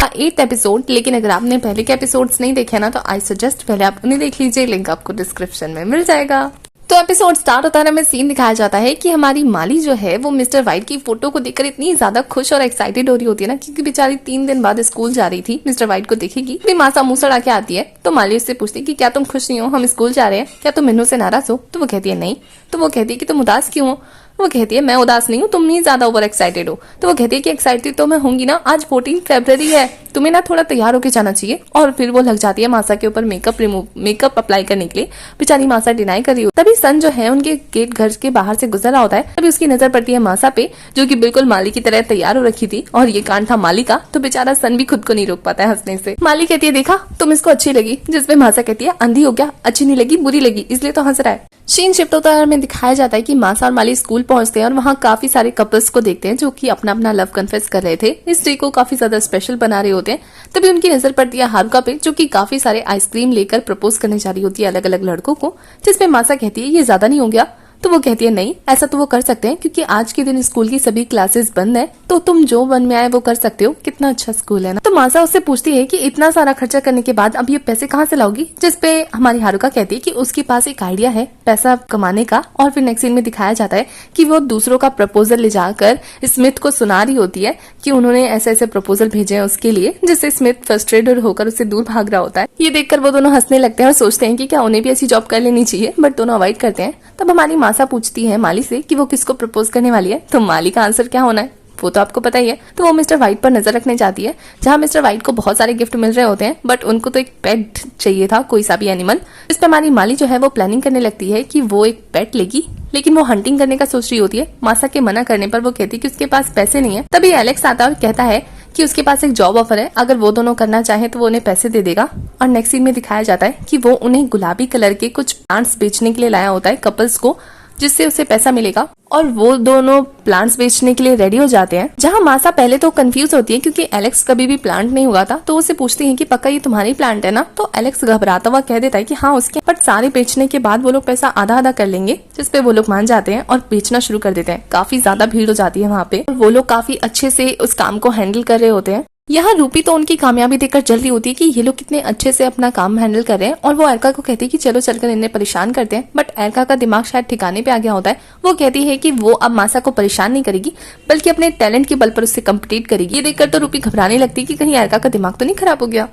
8th episode. लेकिन अगर आपने पहले के एपिसोड्स नहीं देखे ना तो आई सजेस्ट पहले आप उन्हें देख लीजिए, लिंक आपको डिस्क्रिप्शन में मिल जाएगा। तो एपिसोड स्टार्ट होता है, हमें सीन दिखाया जाता है कि हमारी माली जो है वो मिस्टर वाइट की फोटो को देखकर इतनी ज्यादा खुश और एक्साइटेड हो रही होती है ना, क्योंकि बेचारी 3 दिन बाद स्कूल जा रही थी। मिस्टर वाइट को देखेगी तो मासा मुंह सड़ा के आती है। तो माली उससे पूछती है कि क्या तुम खुश नहीं हो, हम स्कूल जा रहे हैं, क्या तुम मिन्नू से नाराज हो? तो वो कहती है नहीं। तो वो कहती है कि तुम उदास क्यों हो? वो कहती है मैं उदास नहीं हूँ, तुम ही ज्यादा ओवर एक्साइटेड हो। तो वो कहती है कि एक्साइटेड तो मैं होंगी ना, आज 14 फरवरी है, तुम्हें ना थोड़ा तैयार होके जाना चाहिए। और फिर वो लग जाती है मासा के ऊपर मेकअप अप्लाई करने के लिए। बेचारी मासा डिनाई कर रही हो। तभी सन जो है उनके गेट घर के बाहर से गुजर रहा होता है। तभी उसकी नजर पड़ती है मासा पे, जो कि बिल्कुल माली की तरह तैयार हो रखी थी और ये कांड था माली का। तो बेचारा सन भी खुद को नहीं रोक पाता है हंसने से। माली कहती है देखा तुम इसको अच्छी लगी, जिसपे मासा कहती है अंधी हो गया, अच्छी नहीं लगी बुरी लगी इसलिए तो हंस रहा है। सीन शिफ्ट होता है, हमें दिखाया जाता है कि मासा और माली स्कूल पहुंचते हैं और वहाँ काफी सारे कपल्स को देखते हैं जो कि अपना अपना लव कन्फेस कर रहे थे। इस डे को काफी ज्यादा स्पेशल बना रहे होते हैं। तभी उनकी नजर पड़ती है हारुका पे, जो कि काफी सारे आइसक्रीम लेकर प्रपोज करने जा रही होती है अलग अलग लड़कों को, जिसपे मासा कहती है ये ज्यादा नहीं हो गया? तो वो कहती है नहीं, ऐसा तो वो कर सकते हैं क्योंकि आज के दिन स्कूल की सभी क्लासेस बंद है, तो तुम जो मन में आए वो कर सकते हो, कितना अच्छा स्कूल है ना। तो मासा उससे पूछती है कि इतना सारा खर्चा करने के बाद अब ये पैसे कहाँ से लाओगी? जिसपे हमारी हारुका कहती है कि उसके पास एक आइडिया है पैसा कमाने का। और फिर नेक्स्ट सीन में दिखाया जाता है कि वो दूसरों का प्रपोजल ले जाकर स्मिथ को सुना रही होती है कि उन्होंने ऐसे ऐसे प्रपोजल भेजे हैं उसके लिए, जिससे स्मिथ फ्रस्ट्रेटेड होकर उससे दूर भाग रहा होता है। ये देखकर वो दोनों हंसने लगते हैं और सोचते हैं कि क्या उन्हें भी ऐसी जॉब कर लेनी चाहिए, बट दोनों अवॉइड करते हैं। तब हमारी मासा पूछती है माली से कि वो किसको प्रपोज करने वाली है। तो माली का आंसर क्या होना है वो तो आपको पता ही है। तो वो मिस्टर वाइट पर नजर रखने जाती है, जहाँ मिस्टर वाइट को बहुत सारे गिफ्ट मिल रहे होते हैं, बट उनको तो एक पेट चाहिए था, कोई सा भी एनिमल। इस पर हमारी माली जो है वो प्लानिंग करने लगती है कि वो एक पेट लेगी, लेकिन वो हंटिंग करने का सोच रही होती है। मासा के मना करने पर वो कहती है कि उसके पास पैसे नहीं है। तभी एलेक्स आता है और कहता है कि उसके पास एक जॉब ऑफर है, अगर वो दोनों करना चाहे तो वो उन्हें पैसे दे देगा। और नेक्स्ट सीन में दिखाया जाता है कि वो उन्हें गुलाबी कलर के कुछ प्लांट्स बेचने के लिए लाया होता है कपल्स को, जिससे उसे पैसा मिलेगा। और वो दोनों प्लांट्स बेचने के लिए रेडी हो जाते हैं, जहां मासा पहले तो कंफ्यूज होती है क्योंकि एलेक्स कभी भी प्लांट नहीं उगाता। तो उसे पूछती है कि पक्का ये तुम्हारी प्लांट है ना? तो एलेक्स घबराता हुआ कह देता है कि हाँ उसके, बट सारे बेचने के बाद वो लोग पैसा आधा आधा कर लेंगे, जिसपे वो लोग मान जाते हैं और बेचना शुरू कर देते हैं। काफी ज्यादा भीड़ हो जाती है वहाँ पे, वो लोग काफी अच्छे से उस काम को हैंडल कर रहे होते हैं। यहाँ रूपी तो उनकी कामयाबी देखकर जल रही होती है कि ये लोग कितने अच्छे से अपना काम हैंडल कर रहे हैं, और वो एरका को कहती है कि चलो चलकर इन्हें परेशान करते हैं। बट एरका का दिमाग शायद ठिकाने पे आ गया होता है। वो कहती है कि वो अब मासा को परेशान नहीं करेगी, बल्कि अपने टैलेंट के बल पर उससे कम्पीट करेगी। ये देखकर तो रूपी घबराने लगती है कि कहीं एरका का दिमाग तो नहीं खराब हो गया।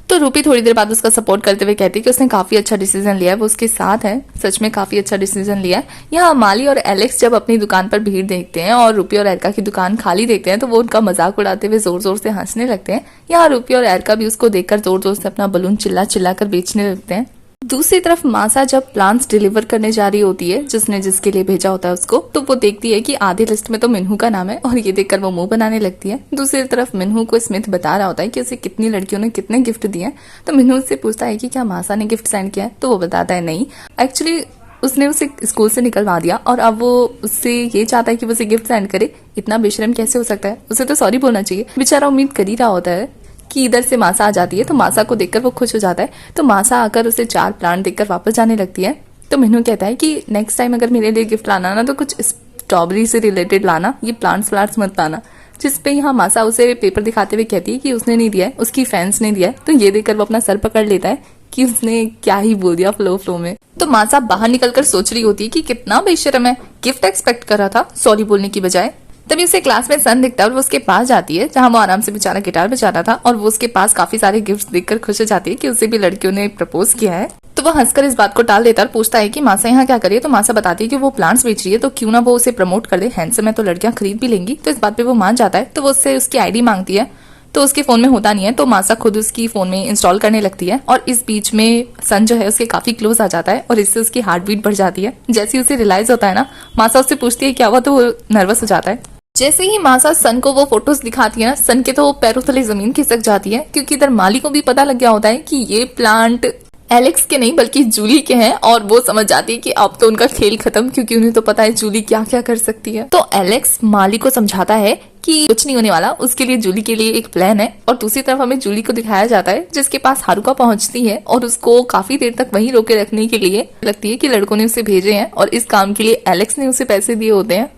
तो रूपी थोड़ी देर बाद उसका सपोर्ट करते हुए कहती है कि उसने काफी अच्छा डिसीजन लिया है, वो उसके साथ है, सच में काफी अच्छा डिसीजन लिया है। यहाँ माली और एलेक्स जब अपनी दुकान पर भीड़ देखते हैं और रूपी और एरका की दुकान खाली देखते हैं तो वो उनका मजाक उड़ाते हुए जोर जोर से हंसने लगते हैं। यहाँ रूपी और एरका भी उसको देखकर जोर जोर से अपना बलून चिल्ला चिल्ला कर बेचने लगते हैं। दूसरी तरफ मासा जब प्लांट्स डिलीवर करने जा रही होती है जिसने जिसके लिए भेजा होता है उसको, तो वो देखती है कि आधी लिस्ट में तो मिन्हू का नाम है, और ये देखकर वो मुंह बनाने लगती है। दूसरी तरफ मिन्हू को स्मिथ बता रहा होता है कि उसे कितनी लड़कियों ने कितने गिफ्ट दिए। तो मिन्हू उससे पूछता है कि क्या मासा ने गिफ्ट सेंड किया है? तो वो बताता है नहीं, एक्चुअली उसने उसे स्कूल से निकलवा दिया और अब वो उससे ये चाहता है कि वो उसे गिफ्ट सेंड करे। इतना बेशरम कैसे हो सकता है, उसे तो सॉरी बोलना चाहिए। बेचारा उम्मीद कर ही रहा होता है कि इधर से मासा आ जाती है, तो मासा को देखकर वो खुश हो जाता है। तो मासा आकर उसे 4 प्लांट देकर वापस जाने लगती है। तो मिन्हू कहता है कि नेक्स्ट टाइम अगर मेरे लिए गिफ्ट लाना ना तो कुछ स्ट्रॉबेरी से रिलेटेड लाना, ये प्लांट्स मत लाना। जिसपे यहाँ मासा उसे पेपर दिखाते हुए कहती है कि उसने नहीं दिया है, उसकी फैंस ने दिया है। तो ये देखकर वो अपना सर पकड़ लेता है कि उसने क्या ही बोल दिया फ्लो में। तो मासा बाहर निकलकर सोच रही होती है कि कितना बेशरम है, गिफ्ट एक्सपेक्ट कर रहा था सॉरी बोलने की बजाय। तभी उसे क्लास में सन दिखता है और वो उसके पास जाती है, जहां वो आराम से बेचारा गिटार बजा रहा था, और वो उसके पास काफी सारे गिफ्ट्स देखकर खुश हो जाती है कि उसे भी लड़कियों ने प्रपोज किया है। तो वो हंसकर इस बात को टाल देता है और पूछता है कि मासा यहाँ क्या करिए। तो मासा बताती है कि वो प्लांट्स बेच रही है, तो क्यों ना वो उसे प्रमोट कर दे, हैंडसम है तो लड़कियां खरीद भी लेंगी। तो इस बात पे वो मान जाता है। तो वो उससे उसकी आईडी मांगती है, तो उसके फोन में होता नहीं है, तो मासा खुद उसकी फोन में इंस्टॉल करने लगती है। और इस बीच में सन जो है उसके काफी क्लोज आ जाता है और इससे उसकी हार्ट बीट बढ़ जाती है। जैसे ही उसे रियलाइज होता है ना, मासा उससे पूछती है क्या हुआ, तो वो नर्वस हो जाता है। जैसे ही मासा सन को वो फोटोज दिखाती है ना, सन के तो पैरों तले जमीन खिसक जाती है, क्योंकि इधर माली को भी पता लग गया होता है कि ये प्लांट एलेक्स के नहीं बल्कि जूली के हैं। और वो समझ जाती है कि अब तो उनका खेल खत्म, क्योंकि उन्हें तो पता है जूली क्या क्या कर सकती है। तो एलेक्स माली को समझाता है कि कुछ नहीं होने वाला, उसके लिए जूली के लिए एक प्लान है। और दूसरी तरफ हमें जूली को दिखाया जाता है जिसके पास हारुका पहुंचती है और उसको काफी देर तक वहीं रोके रखने के लिए लगती है कि लड़कों ने उसे भेजे हैं और इस काम के लिए एलेक्स ने उसे पैसे दिए होते हैं।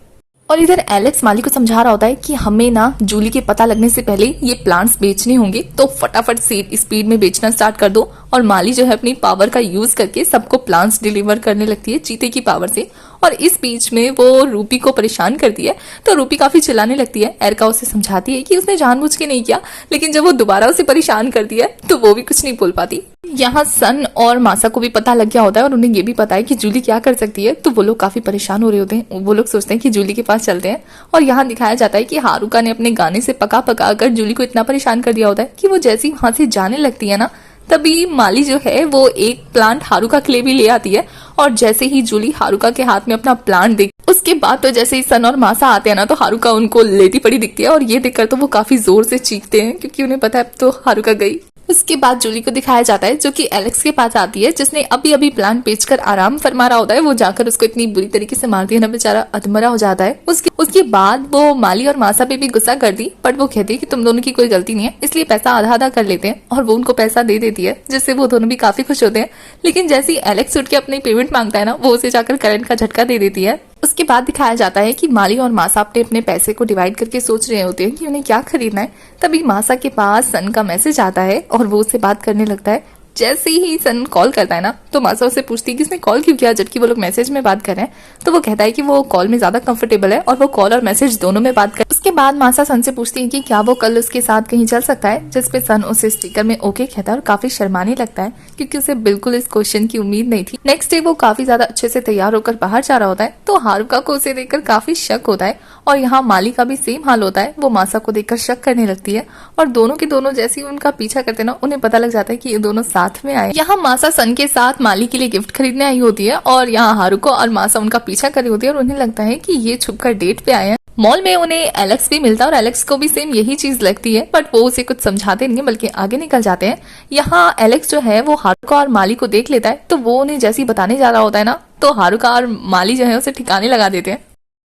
और इधर एलेक्स माली को समझा रहा होता है कि हमें ना जूली के पता लगने से पहले ये प्लांट्स बेचने होंगे, तो फटाफट से स्पीड में बेचना स्टार्ट कर दो। और माली जो है अपनी पावर का यूज करके सबको प्लांट्स डिलीवर करने लगती है चीते की पावर से। और इस बीच में वो रूपी को परेशान करती है, तो रूपी काफी चिल्लाने लगती है। एरिका उसे समझाती है कि उसने जानबूझ के नहीं किया, लेकिन जब वो दोबारा उसे परेशान करती है तो वो भी कुछ नहीं बोल पाती। यहाँ सन और मासा को भी पता लग गया होता है और उन्हें ये भी पता है कि जूली क्या कर सकती है, तो वो लोग काफी परेशान हो रहे होते हैं। वो लोग सोचते हैं कि जूली के पास चलते हैं। और यहाँ दिखाया जाता है कि हारुका ने अपने गाने से पका पका कर जूली को इतना परेशान कर दिया होता है कि वो जैसी वहां से जाने लगती है ना, तभी माली जो है वो एक प्लांट हारुका के लिए भी ले आती है। और जैसे ही जूली हारुका के हाथ में अपना प्लांट देख, उसके बाद तो जैसे ही सन और मासा आते हैं ना, तो हारुका उनको लेती पड़ी दिखती है। और ये देखकर तो वो काफी जोर से चीखते हैं, क्योंकि उन्हें पता है अब तो हारुका गई। उसके बाद जूली को दिखाया जाता है जो कि एलेक्स के पास आती है, जिसने अभी अभी प्लांट बेचकर आराम फरमा रहा होता है। वो जाकर उसको इतनी बुरी तरीके से मारती है ना, बेचारा अधमरा हो जाता है। उसके बाद वो माली और मासा पे भी गुस्सा कर दी, बट वो कहती है कि तुम दोनों की कोई गलती नहीं है, इसलिए पैसा आधा आधा कर लेते हैं। और वो उनको पैसा दे देती है, जिससे वो दोनों भी काफी खुश होते हैं। लेकिन जैसे ही एलेक्स उठ के अपनी पेमेंट मांगता है ना, वो उसे जाकर करंट का झटका दे देती है। उसके बाद दिखाया जाता है कि माली और मासा अपने पैसे को डिवाइड करके सोच रहे होते हैं कि उन्हें क्या खरीदना है। तभी मासा के पास सन का मैसेज आता है और वो उससे बात करने लगता है। जैसे ही सन कॉल करता है ना, तो मासा उससे पूछती है कि इसने कॉल क्यों किया, जबकि वो लोग मैसेज में बात कर रहे हैं। तो वो कहता है कि वो कॉल में ज्यादा कंफर्टेबल है और वो कॉल और मैसेज दोनों में बात कर। उसके बाद मासा सन से पूछती है कि क्या वो कल उसके साथ कहीं चल सकता है, जिसपे सन उसे स्टिकर में ओके कहता है और काफी शर्माने लगता है, क्योंकि उसे बिल्कुल इस क्वेश्चन की उम्मीद नहीं थी। नेक्स्ट डे वो काफी ज्यादा अच्छे से तैयार होकर बाहर जा रहा होता है, तो हारुका को उसे देखकर काफी शक होता है। और यहाँ माली का भी सेम हाल होता है, वो मासा को देखकर शक करने लगती है। और दोनों के दोनों जैसे ही उनका पीछा करते ना, उन्हें पता लग जाता है कि ये दोनों साथ में आए। यहाँ मासा सन के साथ माली के लिए गिफ्ट खरीदने आई होती है और यहाँ हारुको और मासा उनका पीछा कर रही होती है। और उन्हें लगता है कि ये छुपकर डेट पे आए हैं। मॉल में उन्हें एलेक्स भी मिलता है और एलेक्स को भी सेम यही चीज लगती है, बट वो उसे कुछ समझाते नहीं बल्कि आगे निकल जाते हैं। यहाँ एलेक्स जो है वो हारुका और माली को देख लेता है, तो वो उन्हें जैसे ही बताने जा रहा होता है ना, तो हारुका और माली जो है उसे ठिकाने लगा देते हैं।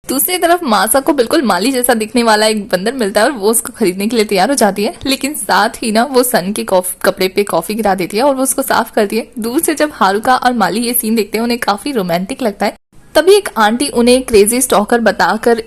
दूसरी तरफ मासा को बिल्कुल माली जैसा दिखने वाला एक बंदर मिलता है और वो उसको खरीदने के लिए तैयार हो जाती है, लेकिन साथ ही ना वो सन के कपड़े पे कॉफी गिरा देती है और वो उसको साफ करती है। दूर से जब हारुका और माली ये सीन देखते हैं, उन्हें काफी रोमांटिक लगता है। तभी एक आंटी उन्हें क्रेजी स्टॉकर बताकर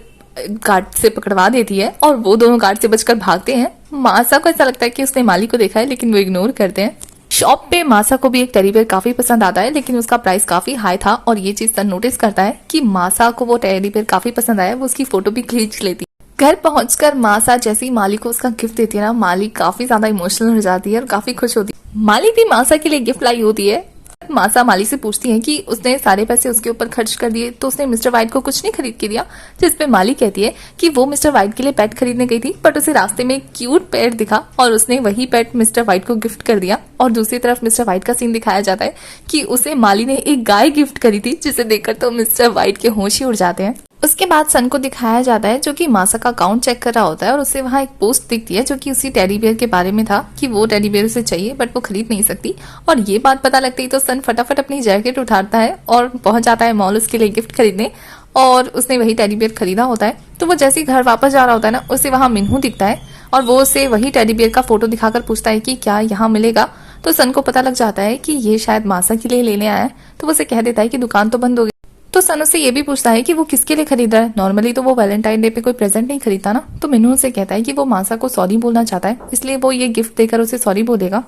गार्ड से पकड़वा देती है और वो दोनों गार्ड से बचकर भागते हैं। मासा को ऐसा लगता है कि उसने माली को देखा है, लेकिन वो इग्नोर करते हैं। शॉप पे मासा को भी एक टेडी बेयर काफी पसंद आता है, लेकिन उसका प्राइस काफी हाई था। और ये चीज सन नोटिस करता है कि मासा को वो टेडी बेयर काफी पसंद आया, वो उसकी फोटो भी खींच लेती है। घर पहुंचकर मासा जैसे ही माली को उसका गिफ्ट देती है ना, माली काफी ज्यादा इमोशनल हो जाती है और काफी खुश होती है। माली भी मासा के लिए गिफ्ट लाई होती है। मासा माली से पूछती है कि उसने सारे पैसे उसके ऊपर खर्च कर दिए, तो उसने मिस्टर वाइट को कुछ नहीं खरीद के दिया। जिसपे माली कहती है कि वो मिस्टर वाइट के लिए पेट खरीदने गई थी, बट उसे रास्ते में एक क्यूट पेट दिखा और उसने वही पेट मिस्टर वाइट को गिफ्ट कर दिया। और दूसरी तरफ मिस्टर वाइट का सीन दिखाया जाता है कि उसे माली ने एक गाय गिफ्ट करी थी, जिसे देखकर तो मिस्टर वाइट के होश ही उड़ जाते हैं। उसके बाद सन को दिखाया जाता है जो कि मासा का अकाउंट चेक कर रहा होता है और उसे वहाँ एक पोस्ट दिखती है जो कि उसी टेडी बियर के बारे में था कि वो टेडी बियर उसे चाहिए बट वो खरीद नहीं सकती। और ये बात पता लगती तो सन फटाफट अपनी जैकेट उठाता है और पहुंच जाता है मॉल उसके लिए गिफ्ट खरीदने। और उसने वही टेडी बियर खरीदा होता है। तो वो जैसे ही घर वापस जा रहा होता है ना, उसे वहाँ मिन्हू दिखता है और वो उसे वही टेडी बियर का फोटो दिखाकर पूछता है कि क्या यहाँ मिलेगा। तो सन को पता लग जाता है कि ये शायद मासा के लिए लेने आया है, तो वो उसे कह देता है कि दुकान तो बंद हो गई। तो सन उससे ये भी पूछता है कि वो किसके लिए खरीद रहा है। नॉर्मली तो वो वैलेंटाइन डे पे कोई प्रेजेंट नहीं खरीदता ना। तो मिन्हू उसे कहता है कि वो मासा को सॉरी बोलना चाहता है, इसलिए वो ये गिफ्ट देकर उसे सॉरी बोलेगा।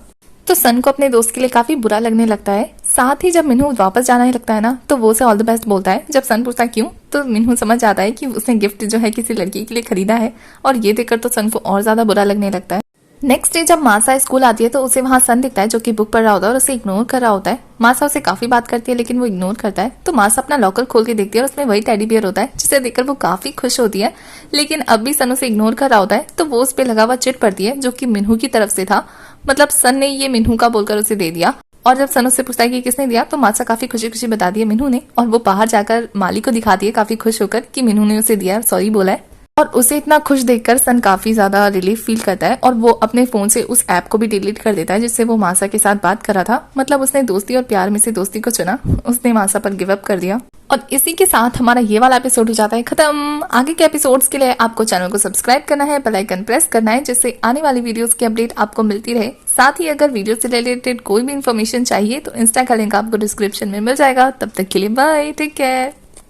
तो सन को अपने दोस्त के लिए काफी बुरा लगने लगता है। साथ ही जब मिन्हू वापस जाना ही लगता है ना, तो वो उसे ऑल द बेस्ट बोलता है। जब सन पूछता है क्यों, तो मिन्हू समझ जाता है कि उसने गिफ्ट जो है किसी लड़की के लिए खरीदा है। और ये देखकर तो सन को और ज्यादा बुरा लगने लगता है। नेक्स्ट डे जब मासा स्कूल आती है तो उसे वहाँ सन दिखता है जो कि बुक पढ़ रहा होता है और उसे इग्नोर कर रहा होता है। मासा उसे काफी बात करती है लेकिन वो इग्नोर करता है। तो मासा अपना लॉकर खोल के देखती है और उसमें वही टेडी बियर होता है, जिसे देखकर वो काफी खुश होती है। लेकिन अब भी सन उसे इग्नोर कर रहा होता है, तो वो उस पे लगा हुआ चिट पड़ती है जो कि मिन्हू की तरफ से था। मतलब सन ने ये मिन्हू का बोलकर उसे दे दिया। और जब सन उससे पूछता है कि किसने दिया, तो मासा काफी खुशी खुशी बता दिया मिन्हू ने। और वो बाहर जाकर माली को दिखाती है काफी खुश होकर कि मिन्हू ने उसे दिया, सॉरी बोला है। और उसे इतना खुश देखकर सन काफी ज्यादा रिलीफ फील करता है और वो अपने फोन से उस ऐप को भी डिलीट कर देता है जिससे वो मासा के साथ बात कर रहा था। मतलब उसने दोस्ती और प्यार में से दोस्ती को चुना, उसने मासा पर गिव अप कर दिया। और इसी के साथ हमारा ये वाला एपिसोड हो जाता है खत्म। आगे के एपिसोड्स के लिए आपको चैनल को सब्सक्राइब करना है, बेल आइकन प्रेस करना है, जिससे आने वाली वीडियोस की अपडेट आपको मिलती रहे। साथ ही अगर वीडियो से रिलेटेड कोई भी इन्फॉर्मेशन चाहिए तो इंस्टा का लिंक आपको डिस्क्रिप्शन में मिल जाएगा। तब तक के लिए बाय, टेक केयर।